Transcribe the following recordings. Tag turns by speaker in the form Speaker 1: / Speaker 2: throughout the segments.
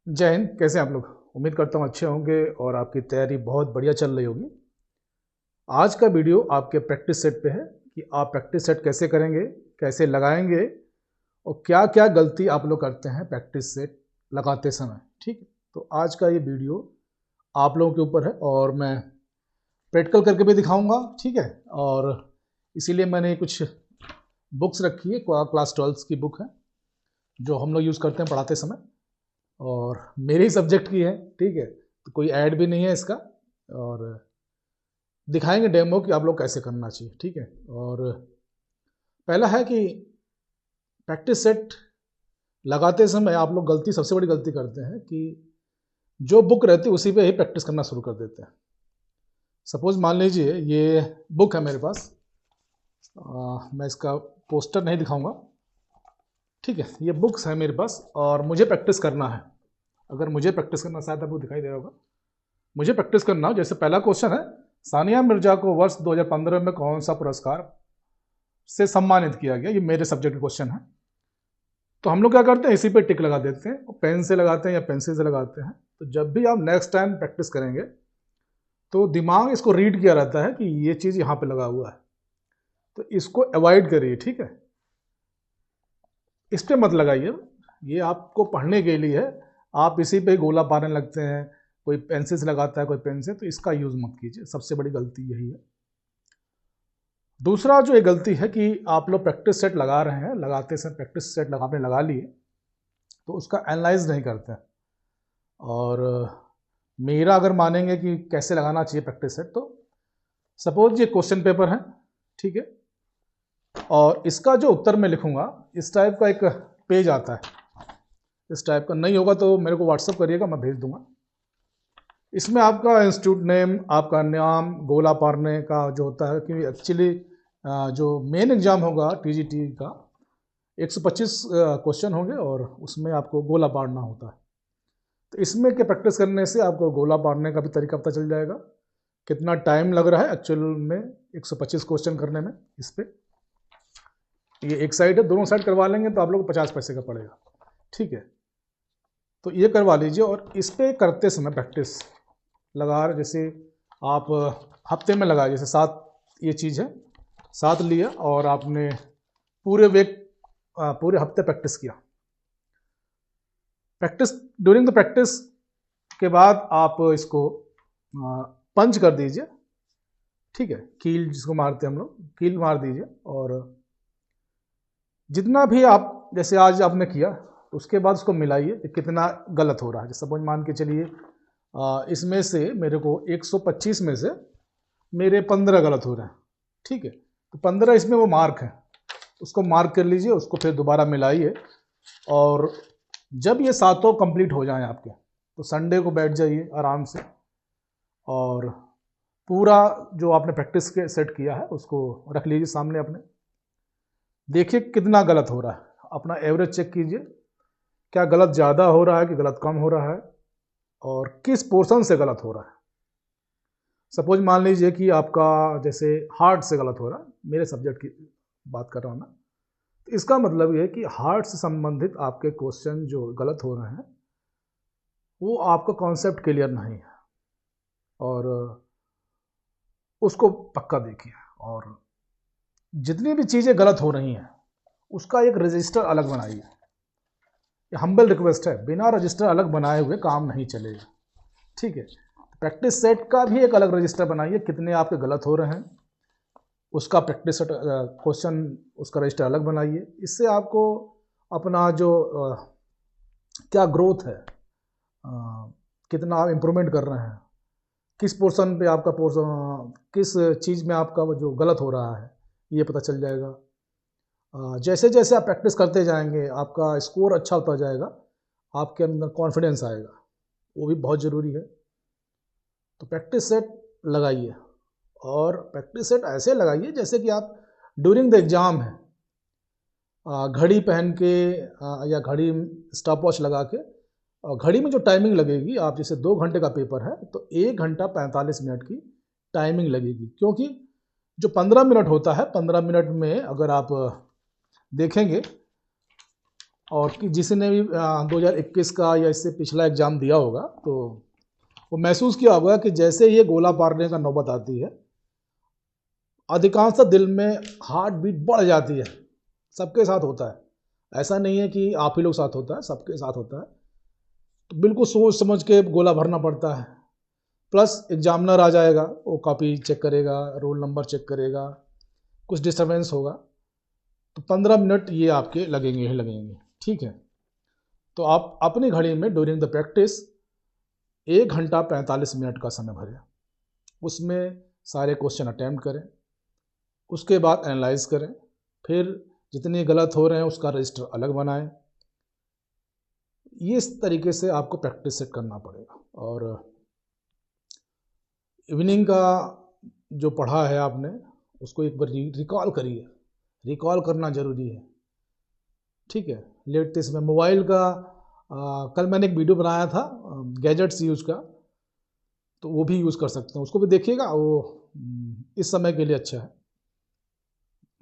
Speaker 1: जय हिंद। कैसे हैं आप लोग? उम्मीद करता हूँ अच्छे होंगे और आपकी तैयारी बहुत बढ़िया चल रही होगी। आज का वीडियो आपके प्रैक्टिस सेट पे है कि आप प्रैक्टिस सेट कैसे करेंगे, कैसे लगाएंगे और क्या क्या गलती आप लोग करते हैं प्रैक्टिस सेट लगाते समय। ठीक है, तो आज का ये वीडियो आप लोगों के ऊपर है और मैं प्रैक्टिकल करके भी दिखाऊंगा। ठीक है, और इसीलिए मैंने कुछ बुक्स रखी है, क्लास 12 की बुक है जो हम लोग यूज़ करते हैं पढ़ाते समय और मेरे ही सब्जेक्ट की है। ठीक है, तो कोई ऐड भी नहीं है इसका और दिखाएंगे डेमो कि आप लोग कैसे करना चाहिए। ठीक है, और पहला है कि प्रैक्टिस सेट लगाते समय आप लोग सबसे बड़ी गलती करते हैं कि जो बुक रहती है उसी पे ही प्रैक्टिस करना शुरू कर देते हैं। सपोज मान लीजिए ये बुक है मेरे पास, मैं इसका पोस्टर नहीं दिखाऊंगा। ठीक है, ये बुक्स है मेरे पास और मुझे प्रैक्टिस करना है। अगर मुझे प्रैक्टिस करना, शायद आपको दिखाई दे रहा होगा, मुझे प्रैक्टिस करना हो। जैसे पहला क्वेश्चन है, सानिया मिर्जा को वर्ष 2015 में कौन सा पुरस्कार से सम्मानित किया गया? ये मेरे सब्जेक्ट का क्वेश्चन है। तो हम लोग क्या करते हैं, इसी पे टिक लगा देते हैं, पेन से लगाते हैं या पेंसिल से लगाते हैं। तो जब भी आप नेक्स्ट टाइम प्रैक्टिस करेंगे तो दिमाग इसको रीड किया रहता है कि ये चीज़ यहाँ पे लगा हुआ है, तो इसको अवॉइड करिए। ठीक है, इस पे मत लगाइए, ये आपको पढ़ने के लिए है। आप इसी पे गोला पारने लगते हैं, कोई पेंसिल से लगाता है, कोई पेन से, तो इसका यूज़ मत कीजिए। सबसे बड़ी गलती यही है। दूसरा जो एक गलती है कि आप लोग प्रैक्टिस सेट लगा रहे हैं, लगाते समय प्रैक्टिस सेट आपने लगा लिए तो उसका एनालाइज नहीं करते हैं। और मेरा अगर मानेंगे कि कैसे लगाना चाहिए प्रैक्टिस सेट, तो सपोज ये क्वेश्चन पेपर है, ठीक है, और इसका जो उत्तर मैं लिखूंगा इस टाइप का एक पेज आता है। इस टाइप का नहीं होगा तो मेरे को व्हाट्सअप करिएगा, मैं भेज दूंगा। इसमें आपका इंस्टीट्यूट नेम, आपका नाम, गोला पारने का जो होता है, कि एक्चुअली जो मेन एग्जाम होगा टीजीटी का 125 क्वेश्चन होंगे और उसमें आपको गोला पारना होता है। तो इसमें के प्रैक्टिस करने से आपको गोला पारने का भी तरीका पता चल जाएगा, कितना टाइम लग रहा है एक्चुअल में 125 क्वेश्चन करने में। इस पे ये एक साइड है, दोनों साइड करवा लेंगे तो आप लोग को 50 पैसे का पड़ेगा। ठीक है, तो ये करवा लीजिए। और इस पे करते समय प्रैक्टिस लगा, जैसे आप हफ्ते में लगाए, जैसे 7 ये चीज़ है, 7 लिया और आपने पूरे हफ्ते प्रैक्टिस किया। प्रैक्टिस ड्यूरिंग द प्रैक्टिस के बाद आप इसको पंच कर दीजिए। ठीक है, कील जिसको मारते हैं हम लोग, कील मार दीजिए। और जितना भी आप, जैसे आज आपने किया, तो उसके बाद उसको मिलाइए कि कितना गलत हो रहा है। जैसे सपोज मान के चलिए इसमें से मेरे को 125 में से मेरे 15 गलत हो रहे हैं। ठीक है, तो 15 इसमें वो मार्क है, उसको मार्क कर लीजिए, उसको फिर दोबारा मिलाइए। और जब ये सातों कंप्लीट हो जाएं आपके, तो संडे को बैठ जाइए आराम से और पूरा जो आपने प्रैक्टिस के सेट किया है उसको रख लीजिए सामने अपने। देखिए कितना गलत हो रहा है, अपना एवरेज चेक कीजिए, क्या गलत ज़्यादा हो रहा है कि गलत कम हो रहा है और किस पोर्शन से गलत हो रहा है। सपोज मान लीजिए कि आपका जैसे हार्ट से गलत हो रहा है, मेरे सब्जेक्ट की बात कर रहा हूँ मैं, तो इसका मतलब ये है कि हार्ट से संबंधित आपके क्वेश्चन जो गलत हो रहे हैं वो आपका कॉन्सेप्ट क्लियर नहीं है और उसको पक्का देखिए। और जितनी भी चीज़ें गलत हो रही हैं उसका एक रजिस्टर अलग बनाइए। ये हम्बल रिक्वेस्ट है, बिना रजिस्टर अलग बनाए हुए काम नहीं चलेगा। ठीक है, प्रैक्टिस सेट का भी एक अलग रजिस्टर बनाइए, कितने आपके गलत हो रहे हैं उसका प्रैक्टिस सेट क्वेश्चन, उसका रजिस्टर अलग बनाइए। इससे आपको अपना जो क्या ग्रोथ है, कितना आप इम्प्रूवमेंट कर रहे हैं, किस पोर्शन पे आपका पोर्शन, किस चीज़ में आपका वो जो गलत हो रहा है, ये पता चल जाएगा। जैसे जैसे आप प्रैक्टिस करते जाएंगे आपका स्कोर अच्छा होता जाएगा, आपके अंदर कॉन्फिडेंस आएगा, वो भी बहुत ज़रूरी है। तो प्रैक्टिस सेट लगाइए और प्रैक्टिस सेट ऐसे लगाइए जैसे कि आप ड्यूरिंग द एग्ज़ाम है, घड़ी पहन के या घड़ी स्टॉप वॉच लगा के, और घड़ी में जो टाइमिंग लगेगी, आप जैसे 2 घंटे का पेपर है तो 1 घंटा 45 मिनट की टाइमिंग लगेगी। क्योंकि जो 15 मिनट होता है, 15 मिनट में अगर आप देखेंगे और कि जिसने भी 2021 का या इससे पिछला एग्ज़ाम दिया होगा तो वो महसूस किया होगा कि जैसे ये गोला मारने का नौबत आती है, अधिकांशतः दिल में हार्ट बीट बढ़ जाती है। सबके साथ होता है, ऐसा नहीं है कि आप ही लोग साथ होता है, सबके साथ होता है। तो बिल्कुल सोच समझ के गोला भरना पड़ता है। प्लस एग्जामिनर आ जाएगा, वो कॉपी चेक करेगा, रोल नंबर चेक करेगा, कुछ डिस्टर्बेंस होगा, तो 15 मिनट ये आपके लगेंगे ही लगेंगे। ठीक है, तो आप अपनी घड़ी में ड्यूरिंग द प्रैक्टिस 1 घंटा 45 मिनट का समय भरें, उसमें सारे क्वेश्चन अटैम्प्ट करें, उसके बाद एनालाइज करें, फिर जितने गलत हो रहे हैं उसका रजिस्टर अलग बनाएं। ये इस तरीके से आपको प्रैक्टिस सेट करना पड़ेगा। और इवनिंग का जो पढ़ा है आपने उसको एक बार रिकॉल करिए, रिकॉल करना ज़रूरी है। ठीक है, लेटेस्ट में मोबाइल का कल मैंने एक वीडियो बनाया था गैजेट्स यूज का, तो वो भी यूज़ कर सकते हैं, उसको भी देखिएगा, वो इस समय के लिए अच्छा है।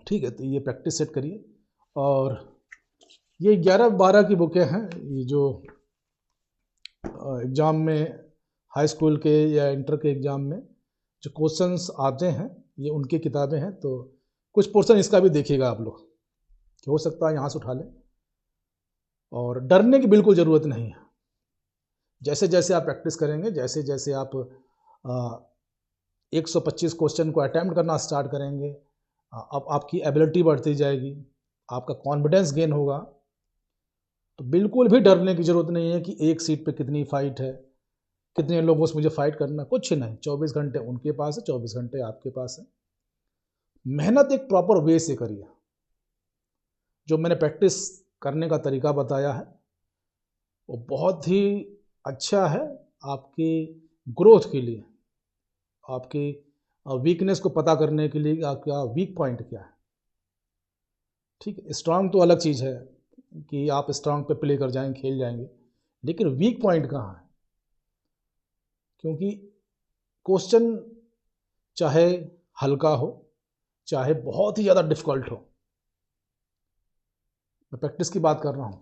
Speaker 1: ठीक है, तो ये प्रैक्टिस सेट करिए। और ये 11-12 की बुकें हैं, ये जो एग्ज़ाम में हाई स्कूल के या इंटर के एग्ज़ाम में जो क्वेश्चंस आते हैं, ये उनकी किताबें हैं। तो कुछ पोर्शन इसका भी देखिएगा आप लोग, कि हो सकता है यहाँ से उठा लें। और डरने की बिल्कुल ज़रूरत नहीं है। जैसे जैसे आप प्रैक्टिस करेंगे, जैसे जैसे आप 125 क्वेश्चन को अटैम्प्ट करना स्टार्ट करेंगे, अब आपकी एबिलिटी बढ़ती जाएगी, आपका कॉन्फिडेंस गेन होगा। तो बिल्कुल भी डरने की ज़रूरत नहीं है कि एक सीट पे कितनी फाइट है, कितने लोगों से मुझे फाइट करना, कुछ नहीं। 24 घंटे उनके पास है, 24 घंटे आपके पास है। मेहनत एक प्रॉपर वे से करिए। जो मैंने प्रैक्टिस करने का तरीका बताया है वो बहुत ही अच्छा है आपकी ग्रोथ के लिए, आपकी वीकनेस को पता करने के लिए, आपका वीक पॉइंट क्या है। ठीक है, स्ट्रांग तो अलग चीज़ है कि आप स्ट्रांग पे प्ले कर जाएंगे, खेल जाएंगे, लेकिन वीक पॉइंट कहाँ है? क्योंकि क्वेश्चन चाहे हल्का हो, चाहे बहुत ही ज़्यादा डिफ़िकल्ट हो, मैं प्रैक्टिस की बात कर रहा हूँ।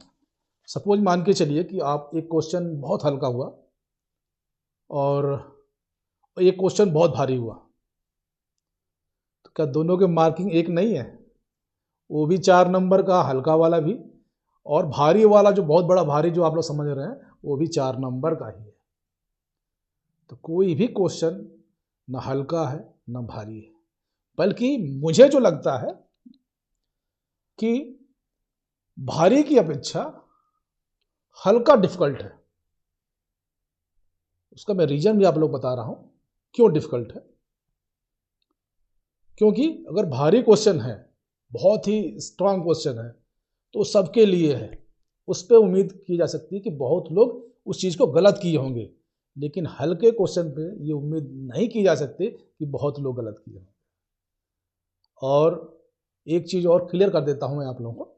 Speaker 1: सपोज मान के चलिए कि आप एक क्वेश्चन बहुत हल्का हुआ और एक क्वेश्चन बहुत भारी हुआ, तो क्या दोनों के मार्किंग एक नहीं है? वो भी 4 नंबर का, हल्का वाला भी, और भारी वाला जो बहुत बड़ा भारी जो आप लोग समझ रहे हैं वो भी 4 नंबर का ही है। तो कोई भी क्वेश्चन न हल्का है न भारी है, बल्कि मुझे जो लगता है कि भारी की अपेक्षा हल्का डिफिकल्ट है। उसका मैं रीजन भी आप लोग बता रहा हूं क्यों डिफिकल्ट है। क्योंकि अगर भारी क्वेश्चन है, बहुत ही स्ट्रांग क्वेश्चन है, तो सबके लिए है, उस पर उम्मीद की जा सकती है कि बहुत लोग उस चीज़ को गलत किए होंगे। लेकिन हल्के क्वेश्चन पे ये उम्मीद नहीं की जा सकती कि बहुत लोग गलत किए होंगे। और एक चीज़ और क्लियर कर देता हूं मैं आप लोगों को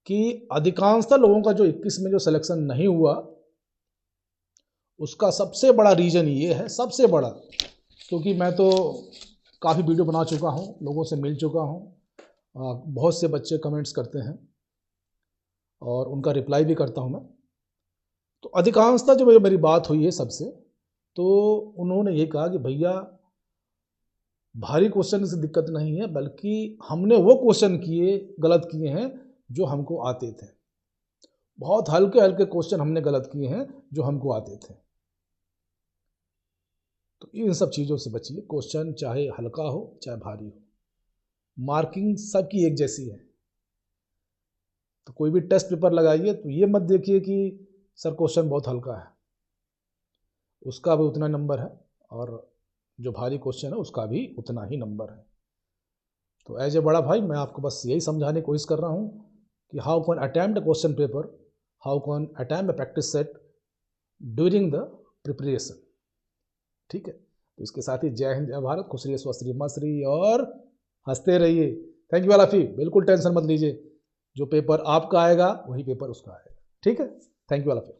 Speaker 1: कि अधिकांशतः लोगों का जो 21 में जो सिलेक्शन नहीं हुआ, उसका सबसे बड़ा रीज़न ये है, सबसे बड़ा, क्योंकि मैं तो काफ़ी वीडियो बना चुका हूँ, लोगों से मिल चुका हूँ, बहुत से बच्चे कमेंट्स करते हैं और उनका रिप्लाई भी करता हूँ मैं। तो अधिकांशतः जो मेरी बात हुई है सबसे, तो उन्होंने ये कहा कि भैया भारी क्वेश्चन से दिक्कत नहीं है, बल्कि हमने वो क्वेश्चन गलत किए हैं जो हमको आते थे। बहुत हल्के हल्के क्वेश्चन हमने गलत किए हैं जो हमको आते थे। तो इन सब चीज़ों से बचिए। क्वेश्चन चाहे हल्का हो चाहे भारी हो, मार्किंग सबकी एक जैसी है। तो कोई भी टेस्ट पेपर लगाइए तो ये मत देखिए कि सर क्वेश्चन बहुत हल्का है, उसका भी उतना नंबर है, और जो भारी क्वेश्चन है उसका भी उतना ही नंबर है। तो एज ए बड़ा भाई मैं आपको बस यही समझाने की कोशिश कर रहा हूँ कि how can attempt a question paper, how can attempt a practice set during the preparation. ठीक है, तो इसके साथ ही जय हिंद, जय भारत, खुश रहिए, स्वस्थ रहिए, मस्त रहिए और हंसते रहिए। थैंक यू वालाफी, बिल्कुल टेंशन मत लीजिए, जो पेपर आपका आएगा वही पेपर उसका आएगा। ठीक है, थैंक यू वालाफी।